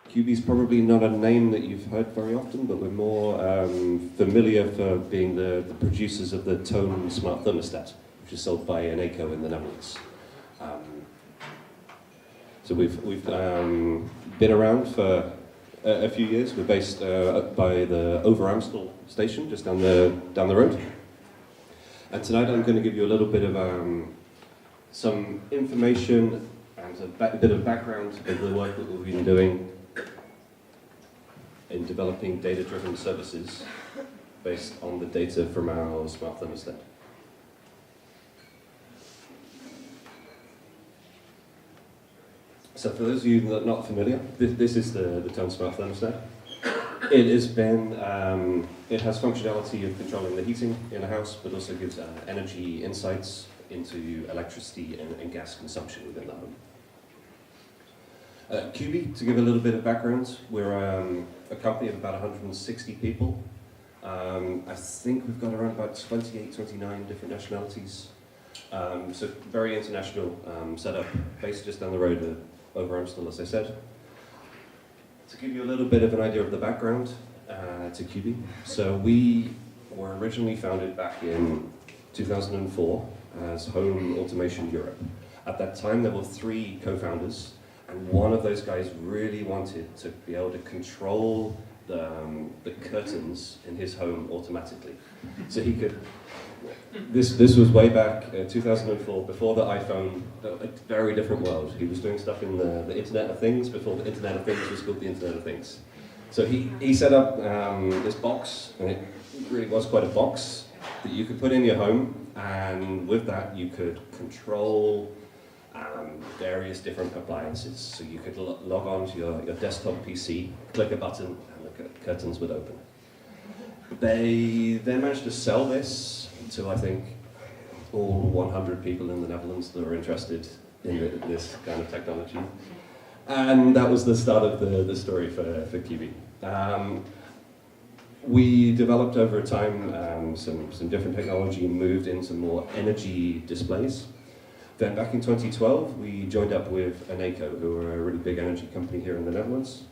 Quby is probably not a name that you've heard very often, but we're more familiar for being the producers of the Toon smart thermostat, which is sold by Eneco in the Netherlands. So we've been around for a few years. We're based by the Amsterdam station, just down the road. And tonight I'm going to give you a little bit of some information and a bit of background of the work that we've been doing in developing data-driven services based on the data from our smart thermostat. So for those of you that are not familiar, this is the Toon smart thermostat. It has functionality of controlling the heating in a house, but also gives energy insights into electricity and gas consumption within the home. Quby, to give a little bit of background, we're a company of about 160 people. I think we've got around about 28, 29 different nationalities. So very international setup, based just down the road over Amsterdam, as I said. To give you a little bit of an idea of the background to Quby, so we were originally founded back in 2004 as Home Automation Europe. At that time, there were 3 co-founders, and one of those guys really wanted to be able to control the curtains in his home automatically. So he could, this was way back 2004, before the iPhone, a very different world. He was doing stuff in the Internet of Things before the Internet of Things was called the Internet of Things. So he set up this box, and it really was quite a box that you could put in your home, and with that you could control various different appliances. So you could log on to your desktop PC, click a button, and the curtains would open. They then managed to sell this to, I think, all 100 people in the Netherlands that were interested in this kind of technology. And that was the start of the story for Quby. We developed over time some different technology and moved into more energy displays. Then back in 2012, we joined up with Eneco, who are a really big energy company here in the Netherlands.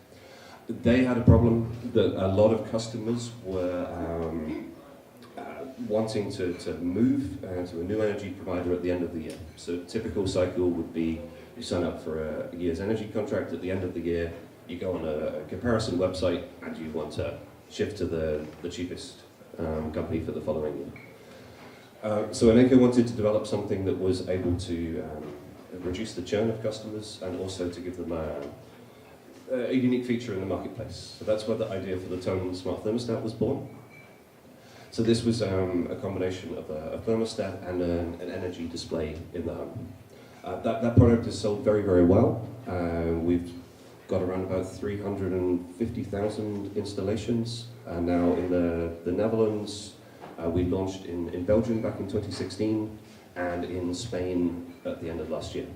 They had a problem that a lot of customers were wanting to move to a new energy provider at the end of the year. So a typical cycle would be you sign up for a year's energy contract. At the end of the year, you go on a comparison website and you want to shift to the cheapest company for the following year. So Eneco wanted to develop something that was able to reduce the churn of customers and also to give them a unique feature in the marketplace. So that's where the idea for the Toon smart thermostat was born. So this was a combination of a thermostat and an energy display in the home. That product is sold very, very well. We've got around about 350,000 installations. And now in the Netherlands, we launched in Belgium back in 2016 and in Spain at the end of last year.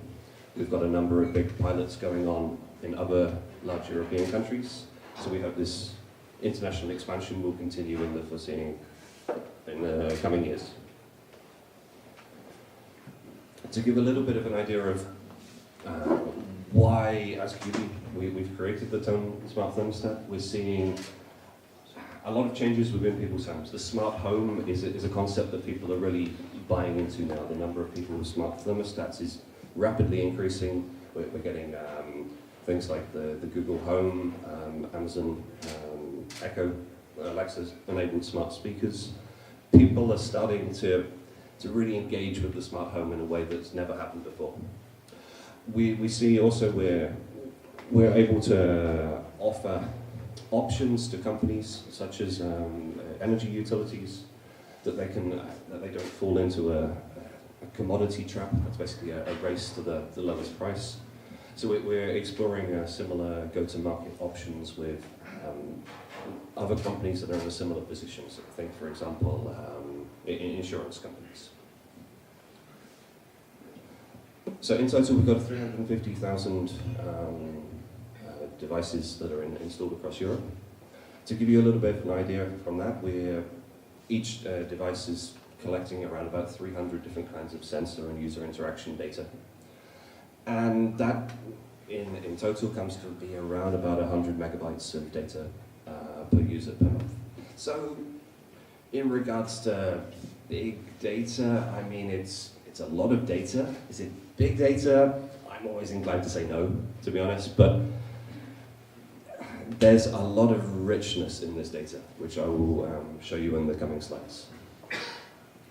We've got a number of big pilots going on in other large European countries. So we hope this international expansion will continue in the coming years. To give a little bit of an idea of why, as Quby, we've created the Toon smart thermostat, we're seeing a lot of changes within people's homes. The smart home is a concept that people are really buying into now. The number of people with smart thermostats is rapidly increasing. We're getting things like the Google Home, Amazon Echo, Alexa-enabled smart speakers. People are starting to really engage with the smart home in a way that's never happened before. We see also we're able to offer options to companies such as energy utilities that they don't fall into a commodity trap. That's basically a race to the lowest price. So we're exploring similar go-to-market options with other companies that are in a similar position. So think, for example, insurance companies. So in total, we've got 350,000 devices that are installed across Europe. To give you a little bit of an idea from that, each device is collecting around about 300 different kinds of sensor and user interaction data. And that in total comes to be around about 100 megabytes of data per user per month. So in regards to big data, I mean, it's a lot of data. Is it big data? I'm always inclined to say no, to be honest, but there's a lot of richness in this data, which I will show you in the coming slides.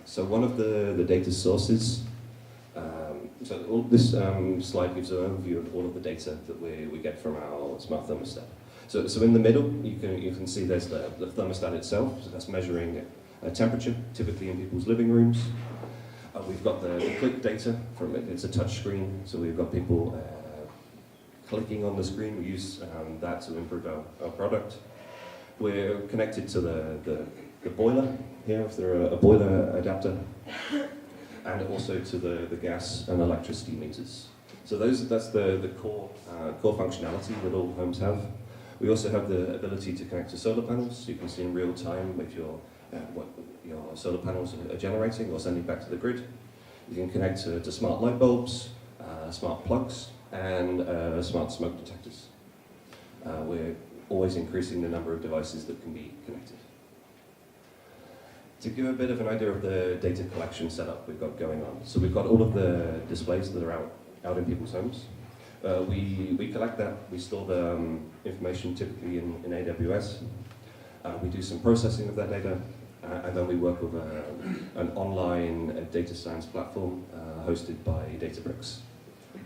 So one of the data sources, this slide gives an overview of all of the data that we get from our smart thermostat. So in the middle, you can see there's the thermostat itself, so that's measuring temperature, typically in people's living rooms. We've got the click data from it. It's a touch screen, so we've got people clicking on the screen. We use that to improve our product. We're connected to the boiler here, if there are a boiler adapter, and also to the gas and electricity meters. So that's the core functionality that all homes have. We also have the ability to connect to solar panels. You can see in real time if what your solar panels are generating or sending back to the grid. You can connect to smart light bulbs, smart plugs, and smart smoke detectors. We're always increasing the number of devices that can be connected. To give a bit of an idea of the data collection setup we've got going on. So we've got all of the displays that are out in people's homes. We collect that, we store the information typically in AWS. We do some processing of that data, and then we work with an online data science platform hosted by Databricks.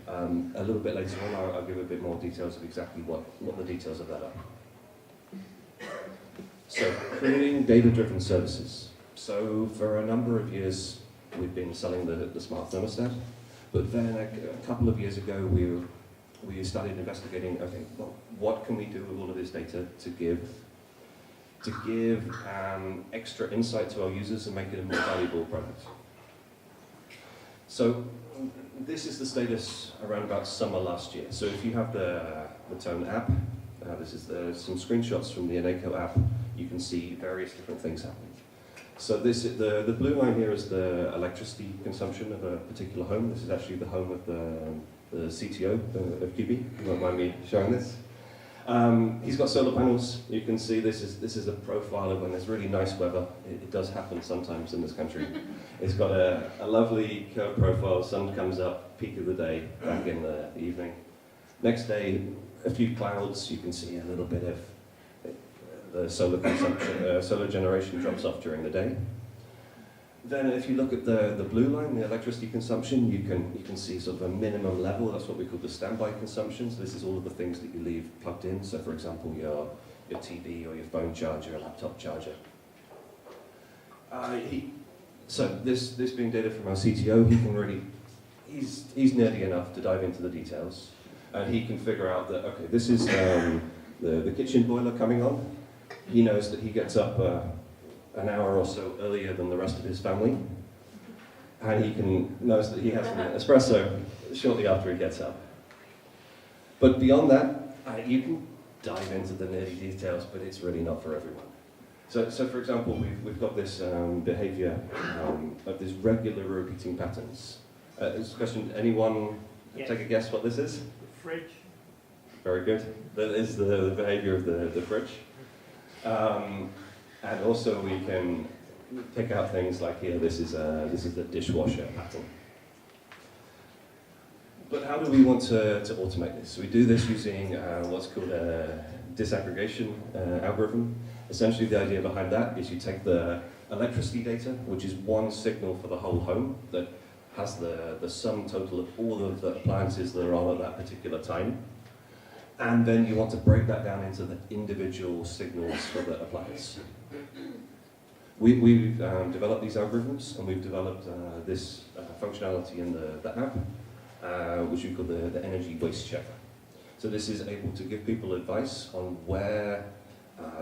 A little bit later on, I'll give a bit more details of exactly what the details of that are. So, creating data-driven services. So, for a number of years, we've been selling the smart thermostat, but then a couple of years ago, we started investigating, okay, well, what can we do with all of this data to give extra insight to our users and make it a more valuable product. So this is the status around about summer last year. So if you have the Toon app, this is some screenshots from the Eneco app, you can see various different things happening. So the blue line here is the electricity consumption of a particular home. This is actually the home of the CTO of Quby. You won't mind me showing this. He's got solar panels. You can see this is a profile of when there's really nice weather. It does happen sometimes in this country. It's got a lovely curved profile. Sun comes up, peak of the day, back in the evening. Next day, a few clouds. You can see a little bit of the solar consumption, solar generation drops off during the day. Then if you look at the blue line, the electricity consumption, you can see sort of a minimum level. That's what we call the standby consumption. So this is all of the things that you leave plugged in. So for example, your TV or your phone charger, a laptop charger. So this being data from our CTO, he's nerdy enough to dive into the details. And he can figure out that, okay, this is the kitchen boiler coming on. He knows that he gets up an hour or so earlier than the rest of his family, and he knows that he has an espresso shortly after he gets up. But beyond that, you can dive into the nerdy details, but it's really not for everyone. So for example, we've got this behavior of these regular repeating patterns. This question, anyone take a guess what this is? The fridge. Very good. That is the behavior of the fridge. And also we can pick out things like here, this is the dishwasher pattern. But how do we want to automate this? So we do this using what's called a disaggregation algorithm. Essentially the idea behind that is you take the electricity data, which is one signal for the whole home that has the sum total of all of the appliances that are on at that particular time. And then you want to break that down into the individual signals for the appliance. We've developed these algorithms, and we've developed this functionality in the app, which we call the energy waste checker. So this is able to give people advice on where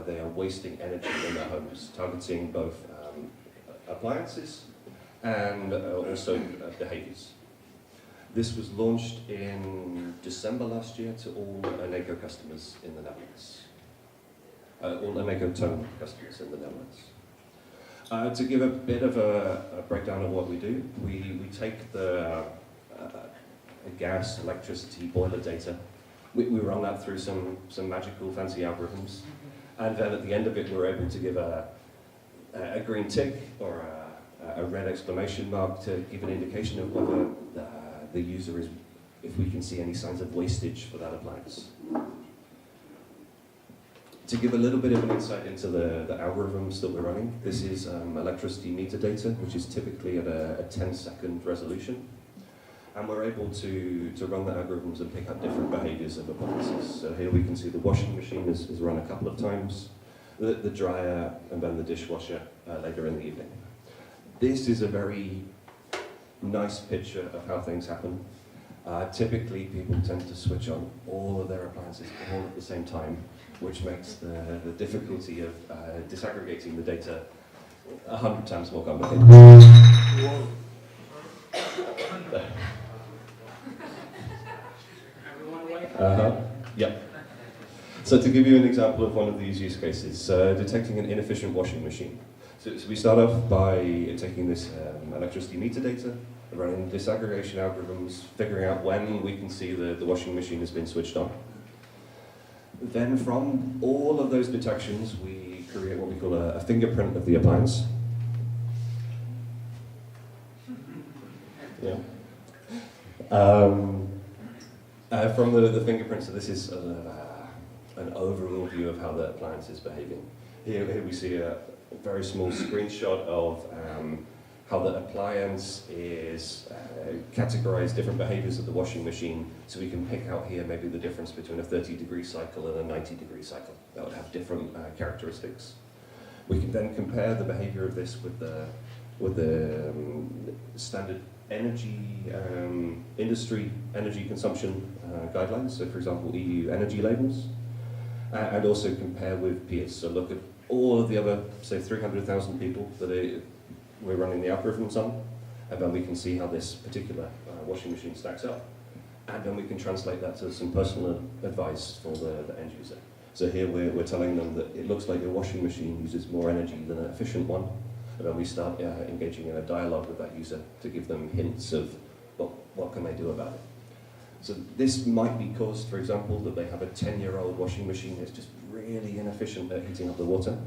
they are wasting energy in their homes, targeting both appliances and also behaviors. This was launched in December last year to all Eneco customers in the Netherlands. All Eneco Toon customers in the Netherlands. To give a bit of a breakdown of what we do, we take the gas, electricity, boiler data, we run that through some magical fancy algorithms, and then at the end of it we're able to give a green tick or a red exclamation mark to give an indication of whether the user is, if we can see any signs of wastage for that appliance. To give a little bit of an insight into the algorithms that we're running, this is electricity meter data, which is typically at a 10-second resolution. And we're able to run the algorithms and pick up different behaviors of appliances. So here we can see the washing machine is run a couple of times, the dryer, and then the dishwasher later in the evening. This is a very nice picture of how things happen. Typically, people tend to switch on all of their appliances all at the same time, which makes the difficulty of disaggregating the data 100 times more complicated. Whoa. Yep. So to give you an example of one of these use cases, detecting an inefficient washing machine. So we start off by taking this electricity meter data, running disaggregation algorithms, figuring out when we can see the washing machine has been switched on. Then from all of those detections, we create what we call a fingerprint of the appliance. Yeah. From the fingerprint, so this is an overall view of how the appliance is behaving. Here we see a very small screenshot of how the appliance is categorized different behaviors of the washing machine, so we can pick out here maybe the difference between a 30-degree cycle and a 90-degree cycle. That would have different characteristics. We can then compare the behavior of this with the standard energy industry energy consumption guidelines, so for example EU energy labels, and also compare with Pierris. So look at all of the other, say 300,000 people that we're running the algorithms on, and then we can see how this particular washing machine stacks up, and then we can translate that to some personal advice for the end user. So here we're telling them that it looks like your washing machine uses more energy than an efficient one, and then we start engaging in a dialogue with that user to give them hints of what can they do about it. So this might be caused, for example, that they have a 10-year-old washing machine that's just really inefficient at heating up the water.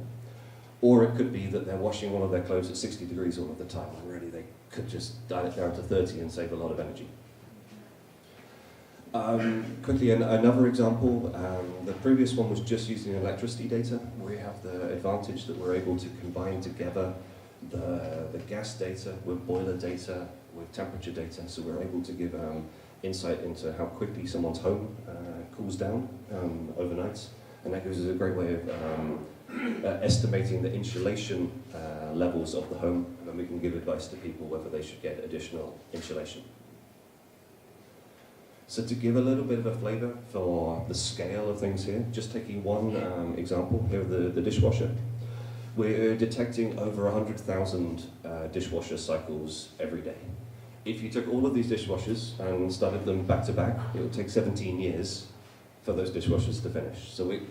Or it could be that they're washing all of their clothes at 60 degrees all of the time, and really they could just dial it down to 30 and save a lot of energy. Quickly, another example, the previous one was just using electricity data. We have the advantage that we're able to combine together the gas data with boiler data, with temperature data, so we're able to give insight into how quickly someone's home cools down overnight, and that gives us a great way of estimating the insulation levels of the home, and then we can give advice to people whether they should get additional insulation. So to give a little bit of a flavour for the scale of things here, just taking one example here, the dishwasher. We're detecting over 100,000 dishwasher cycles every day. If you took all of these dishwashers and started them back to back, it would take 17 years for those dishwashers to finish. So we're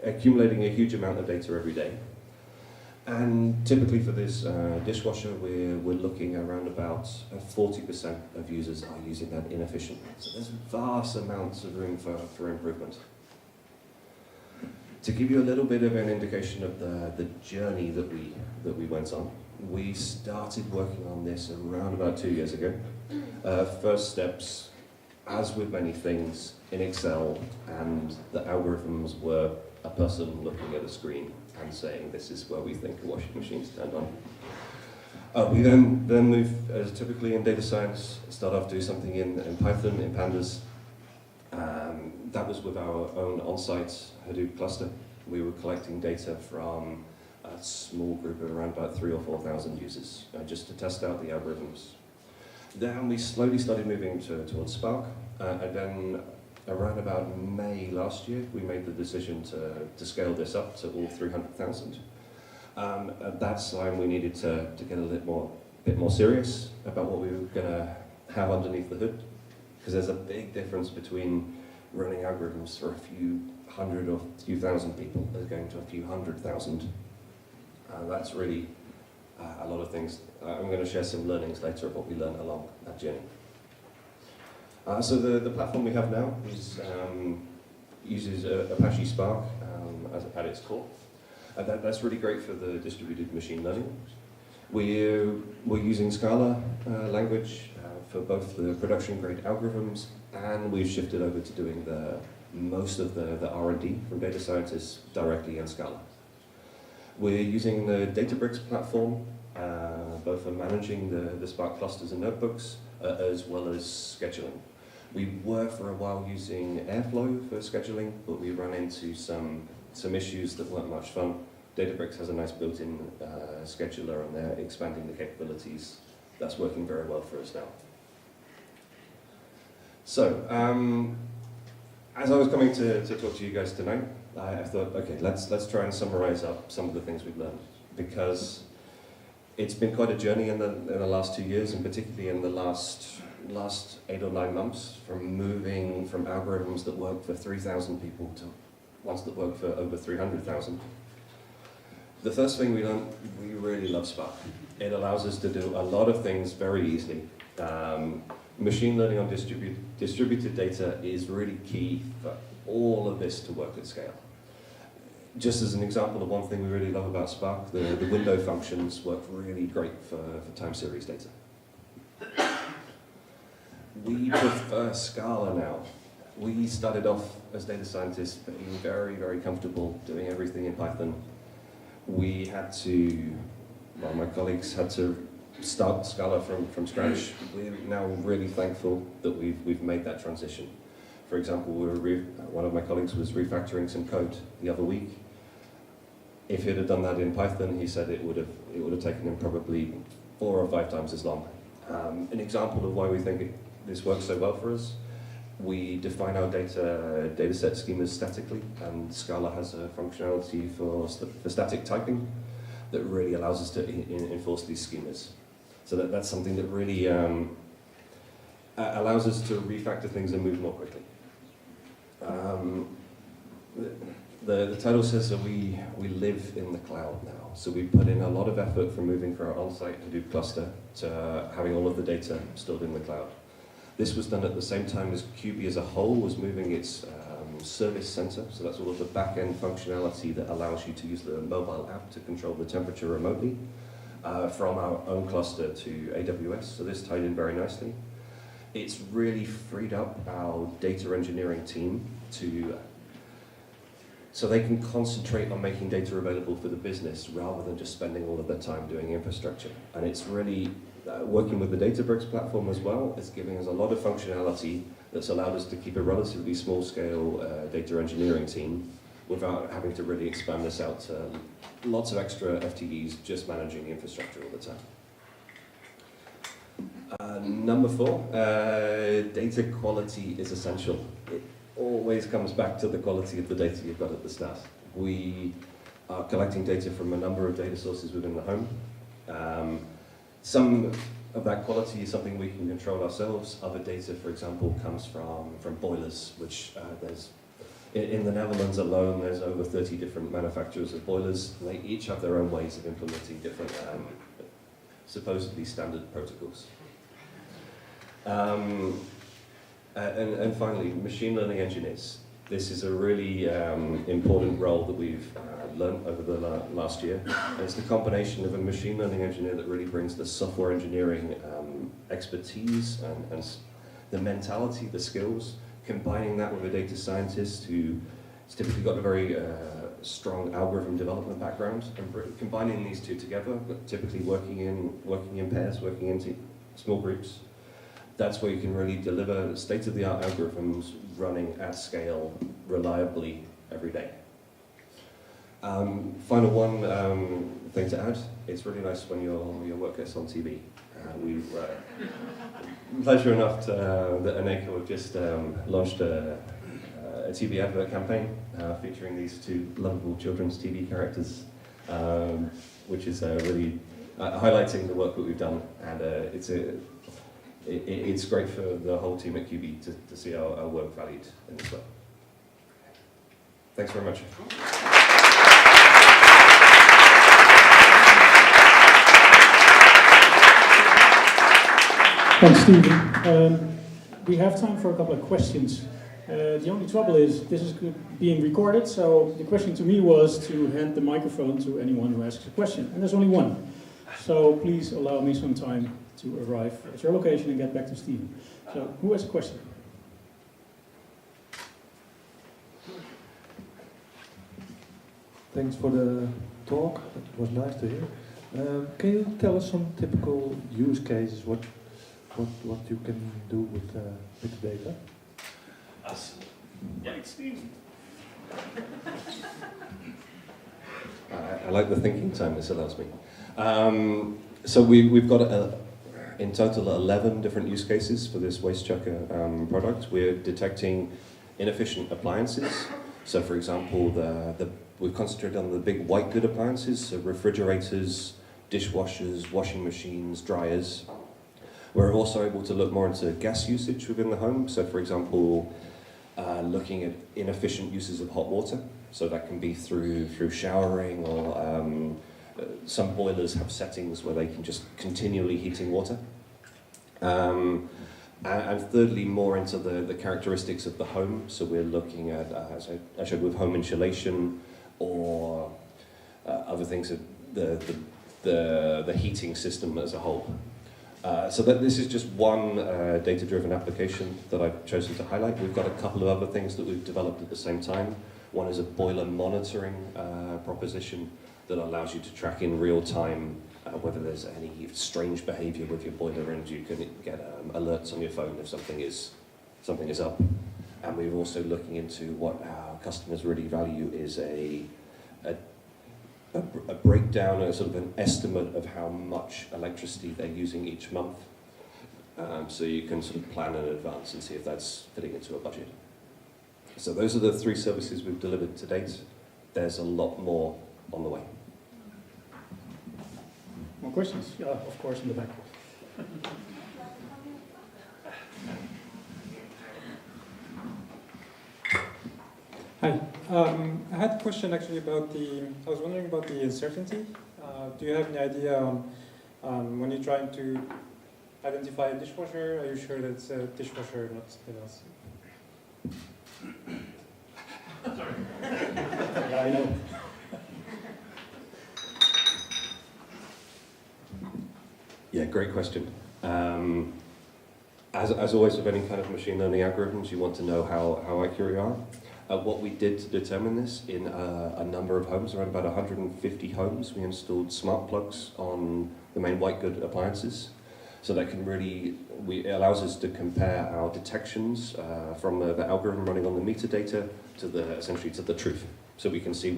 accumulating a huge amount of data every day. And typically for this dishwasher, we're looking around about 40% of users are using that inefficiently. So there's vast amounts of room for improvement. To give you a little bit of an indication of the journey that we went on, we started working on this around about 2 years ago. First steps, as with many things, in Excel, and the algorithms were a person looking at a screen and saying, this is where we think a washing machine's turned on. We then move, as typically in data science, start off doing something in Python, in pandas. That was with our own on-site Hadoop cluster. We were collecting data from a small group of around about 3,000 or 4,000 users, just to test out the algorithms. Then we slowly started moving towards Spark, and then around about May last year, we made the decision to scale this up to all 300,000. At that time, we needed to get a bit more serious about what we were going to have underneath the hood, because there's a big difference between running algorithms for a few hundred or few thousand people as going to a few 100,000. That's really a lot of things. I'm going to share some learnings later of what we learned along that journey. So the platform we have now is uses Apache Spark at its core. That's really great for the distributed machine learning. We're using Scala language for both the production grade algorithms, and we've shifted over to doing most of the R&D from data scientists directly in Scala. We're using the Databricks platform, both for managing the Spark clusters and notebooks, as well as scheduling. We were for a while using Airflow for scheduling, but we ran into some issues that weren't much fun. Databricks has a nice built-in scheduler, and they're expanding the capabilities. That's working very well for us now. So, as I was coming to talk to you guys tonight, I thought, okay, let's try and summarize up some of the things we've learned, because it's been quite a journey in the last 2 years, and particularly in the last 8 or 9 months, from moving from algorithms that work for 3,000 people to ones that work for over 300,000. The first thing we learned, we really love Spark. It allows us to do a lot of things very easily. Machine learning on distributed data is really key for all of this to work at scale. Just as an example of one thing we really love about Spark, the window functions work really great for time series data. We prefer Scala now. We started off as data scientists being very, very comfortable doing everything in Python. We had to, well, my colleagues had to start Scala from scratch. We're now really thankful that we've made that transition. For example, one of my colleagues was refactoring some code the other week. If he'd have done that in Python, he said it would have taken him probably 4 or 5 times as long. An example of why we think this works so well for us: we define our data set schemas statically, and Scala has a functionality for static typing that really allows us to enforce these schemas. So that's something that really allows us to refactor things and move more quickly. The title says that we live in the cloud now. So we put in a lot of effort from moving from our on-site Hadoop cluster to having all of the data stored in the cloud. This was done at the same time as Quby as a whole was moving its service center. So that's all of the back-end functionality that allows you to use the mobile app to control the temperature remotely from our own cluster to AWS. So this tied in very nicely. It's really freed up our data engineering team so they can concentrate on making data available for the business rather than just spending all of their time doing infrastructure. And it's really working with the Databricks platform as well. It's giving us a lot of functionality that's allowed us to keep a relatively small-scale data engineering team without having to really expand this out to lots of extra FTEs just managing the infrastructure all the time. Number 4, data quality is essential. It always comes back to the quality of the data you've got at the start. We are collecting data from a number of data sources within the home. Some of that quality is something we can control ourselves. Other data, for example, comes from boilers, which there's in the Netherlands alone, there's over 30 different manufacturers of boilers. They each have their own ways of implementing different supposedly standard protocols. And finally, machine learning engineers. This is a really important role that we've learned over the last year. And it's the combination of a machine learning engineer that really brings the software engineering expertise and the mentality, the skills, combining that with a data scientist who's typically got a very strong algorithm development background, and combining these two together, but typically working in pairs, working in small groups. That's where you can really deliver state-of-the-art algorithms running at scale reliably every day. Final one thing to add, it's really nice when your work gets on TV. We've pleasure enough that Aneka have just launched a TV advert campaign featuring these 2 lovable children's TV characters, which is really highlighting the work that we've done, and it's great for the whole team at Quby to see our work valued in this way. Thanks very much. Thanks, Stephen. We have time for a couple of questions. The only trouble is this is being recorded, so the question to me was to hand the microphone to anyone who asks a question, and there's only one. So please allow me some time to arrive at your location and get back to Steven. So who has a question? Thanks for the talk. It was nice to hear. Can you tell us some typical use cases? What you can do with the data? Us. Yeah, Steve. I like the thinking time this allows me. So we've got in total 11 different use cases for this waste chucker product. We're detecting inefficient appliances. So for example, we've concentrated on the big white good appliances, so refrigerators, dishwashers, washing machines, dryers. We're also able to look more into gas usage within the home. So for example, looking at inefficient uses of hot water. So that can be through showering, or some boilers have settings where they can just continually heating water. And thirdly, more into the characteristics of the home. So we're looking at, as I showed, with home insulation, or other things, the heating system as a whole. So this is just one data-driven application that I've chosen to highlight. We've got a couple of other things that we've developed at the same time. One is a boiler monitoring proposition that allows you to track in real time whether there's any strange behavior with your boiler, and you can get alerts on your phone if something is up. And we're also looking into what our customers really value is a breakdown, a sort of an estimate of how much electricity they're using each month. So you can sort of plan in advance and see if that's fitting into a budget. So those are the 3 services we've delivered to date. There's a lot more on the way. More questions? Yeah, of course, in the back. Hi. I had a question actually about I was wondering about the uncertainty. Do you have any idea on when you're trying to identify a dishwasher, are you sure that it's a dishwasher, not something else? Sorry. Yeah, I know. Yeah, great question. As always with any kind of machine learning algorithms, you want to know how accurate you are. What we did to determine this, in a number of homes, around about 150 homes, we installed smart plugs on the main white good appliances. So that can really, it allows us to compare our detections from the algorithm running on the metadata to essentially to the truth. So we can see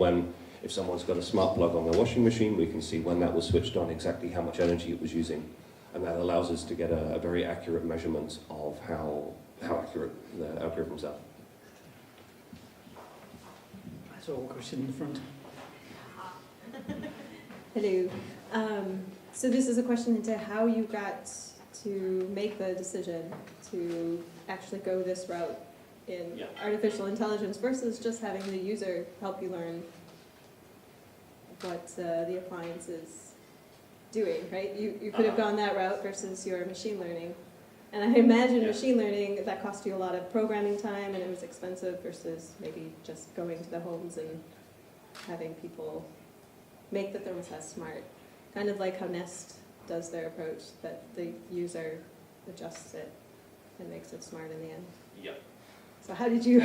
if someone's got a smart plug on their washing machine, we can see when that was switched on, exactly how much energy it was using. And that allows us to get a very accurate measurement of how accurate the algorithms are. So, question in the front. Hello. So this is a question into how you got to make the decision to actually go this route in artificial intelligence versus just having the user help you learn what the appliance is doing, right? You could have gone that route versus your machine learning. And I imagine machine learning, that cost you a lot of programming time and it was expensive versus maybe just going to the homes and having people make the thermostat smart. Kind of like how Nest does their approach, that the user adjusts it and makes it smart in the end. Yeah. So how did you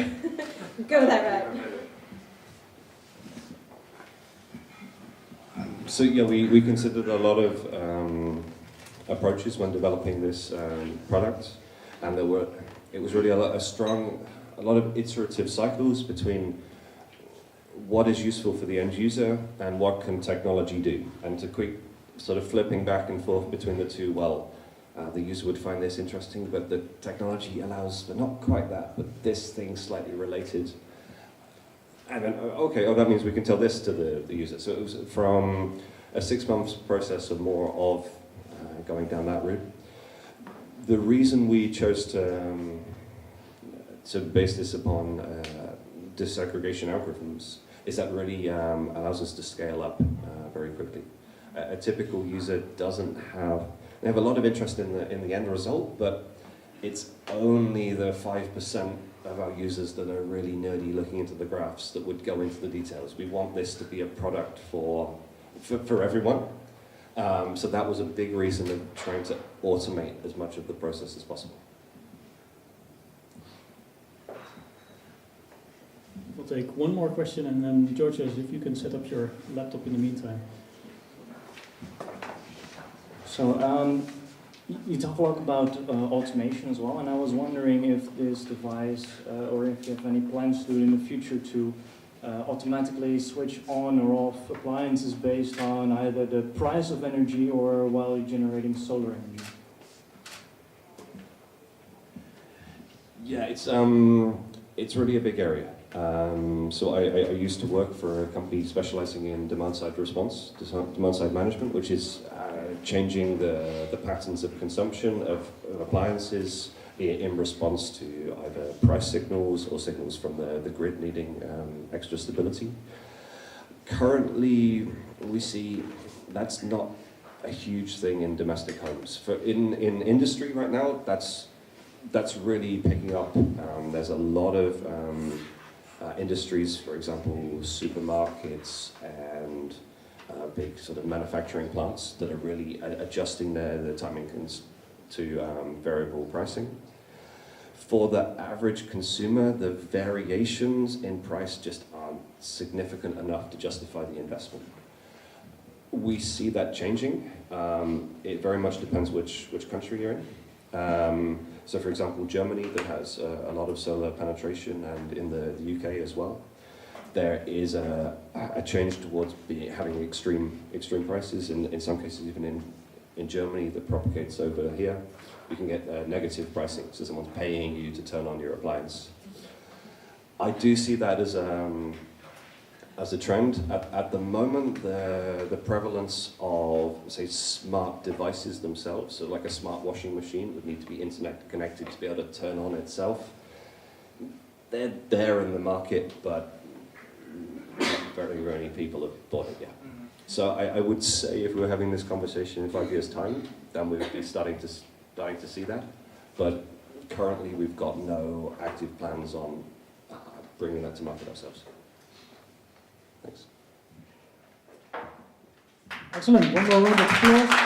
go that route? So yeah, we considered a lot of approaches when developing this product, and it was really a lot of iterative cycles between what is useful for the end user and what can technology do, and to quick sort of flipping back and forth between the two. The user would find this interesting, but the technology allows for not quite that, but this thing slightly related. And then, that means we can tell this to the user. So it was from a 6-month process or more of going down that route. The reason we chose to base this upon disaggregation algorithms is that really allows us to scale up very quickly. A typical user they have a lot of interest in the end result, but it's only the 5% of our users that are really nerdy looking into the graphs that would go into the details. We want this to be a product for everyone. So that was a big reason of trying to automate as much of the process as possible. We'll take one more question, and then Georgios, if you can set up your laptop in the meantime. So you talk a lot about automation as well, and I was wondering if this device, or if you have any plans to do in the future to automatically switch on or off appliances based on either the price of energy or while you're generating solar energy. Yeah, it's really a big area. So I used to work for a company specializing in demand-side response, demand-side management, which is changing the patterns of consumption of appliances in response to either price signals or signals from the grid needing extra stability. Currently, we see that's not a huge thing in domestic homes. In industry right now, that's really picking up. There's a lot of industries, for example, supermarkets and big sort of manufacturing plants that are really adjusting their timing to variable pricing. For the average consumer, the variations in price just aren't significant enough to justify the investment. We see that changing. It very much depends which country you're in. So for example, Germany, that has a lot of solar penetration, and in the UK as well, there is a change towards having extreme prices. In some cases, even in Germany, that propagates over here. You can get negative pricing, so someone's paying you to turn on your appliance. I do see that as a trend. At the moment, the prevalence of, say, smart devices themselves, so like a smart washing machine would need to be internet connected to be able to turn on itself. They're there in the market, but very many people have bought it yet. So I would say if we were having this conversation in 5 years' time, then we would be starting to see that. But currently, we've got no active plans on bringing that to market ourselves. Thanks. Excellent. One more round of applause.